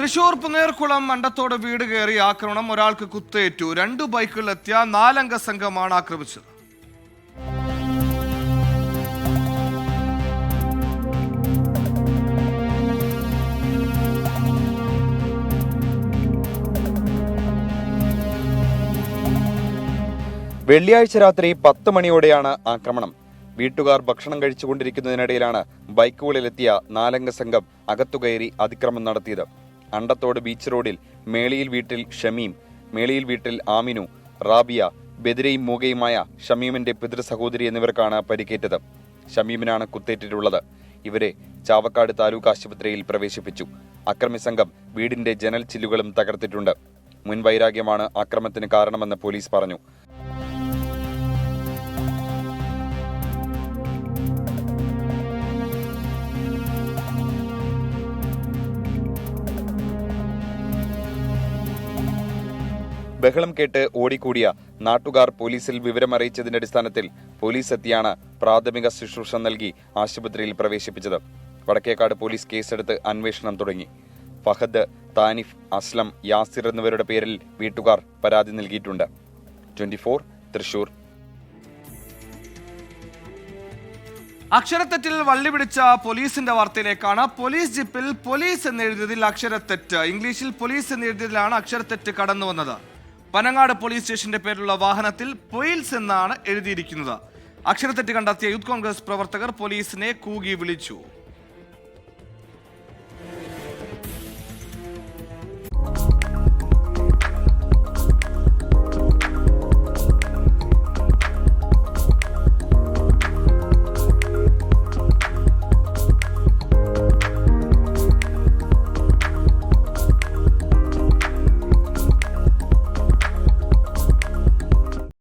തൃശൂർ പുന്നേർകുളം മണ്ടത്തോട് വീട് കയറി ആക്രമണം. ഒരാൾക്ക് കുത്തേറ്റു. 2 ബൈക്കുകളിലെത്തിയ 4 അംഗ സംഘമാണ് ആക്രമിച്ചത്. വെള്ളിയാഴ്ച രാത്രി 10 മണിയോടെയാണ് ആക്രമണം. വീട്ടുകാർ ഭക്ഷണം കഴിച്ചുകൊണ്ടിരിക്കുന്നതിനിടയിലാണ് ബൈക്കുകളിലെത്തിയ 4 അംഗ സംഘം അകത്തുകയറി അതിക്രമം നടത്തിയത്. അണ്ടത്തോട് ബീച്ച് റോഡിൽ മേളിയിൽ വീട്ടിൽ ഷമീം, മേളിയിൽ വീട്ടിൽ ആമിനു, റാബിയ, ബെദിരയും മൂകയുമായ ഷമീമിന്റെ പിതൃ സഹോദരി എന്നിവർക്കാണ് പരിക്കേറ്റത്. ഷമീമിനാണ് കുത്തേറ്റിട്ടുള്ളത്. ഇവരെ ചാവക്കാട് താലൂക്ക് ആശുപത്രിയിൽ പ്രവേശിപ്പിച്ചു. അക്രമി സംഘം വീടിന്റെ ജനൽ ചില്ലുകളും തകർത്തിട്ടുണ്ട്. മുൻവൈരാഗ്യമാണ് ആക്രമണത്തിന് കാരണമെന്ന് പോലീസ് പറഞ്ഞു. ബഹളം കേട്ട് ഓടിക്കൂടിയ നാട്ടുകാർ പോലീസിൽ വിവരമറിയിച്ചതിന്റെ അടിസ്ഥാനത്തിൽ പോലീസ് എത്തിയാണ് പ്രാഥമിക ശുശ്രൂഷ നൽകി ആശുപത്രിയിൽ പ്രവേശിപ്പിച്ചത്. വടക്കേക്കാട് പോലീസ് കേസെടുത്ത് അന്വേഷണം തുടങ്ങി. ഫഹദ്, താനിഫ്, അസ്ലം, യാസിർ എന്നിവരുടെ പേരിൽ വീട്ടുകാർ പരാതി നൽകിയിട്ടുണ്ട്. 24 തൃശൂർ. അക്ഷരത്തെറ്റിൽ വള്ളി പിടിച്ച പോലീസിന്റെ വാർത്തയിലേക്കാണ്. പോലീസ് ജീപ്പിൽ പോലീസ് എന്നെഴുതിയതിൽ അക്ഷരത്തെറ്റ്. ഇംഗ്ലീഷിൽ പോലീസ് എന്നെഴുതിയതിലാണ് അക്ഷരത്തെറ്റ് കടന്നു വന്നത്. പനങ്ങാട് പോലീസ് സ്റ്റേഷന്റെ പേരിലുള്ള വാഹനത്തിൽ പൊയിൽസ് എന്നാണ് എഴുതിയിരിക്കുന്നത്. അക്ഷരത്തെറ്റ് കണ്ടെത്തിയ യൂത്ത് കോൺഗ്രസ് പ്രവർത്തകർ പോലീസിനെ കൂകി വിളിച്ചു.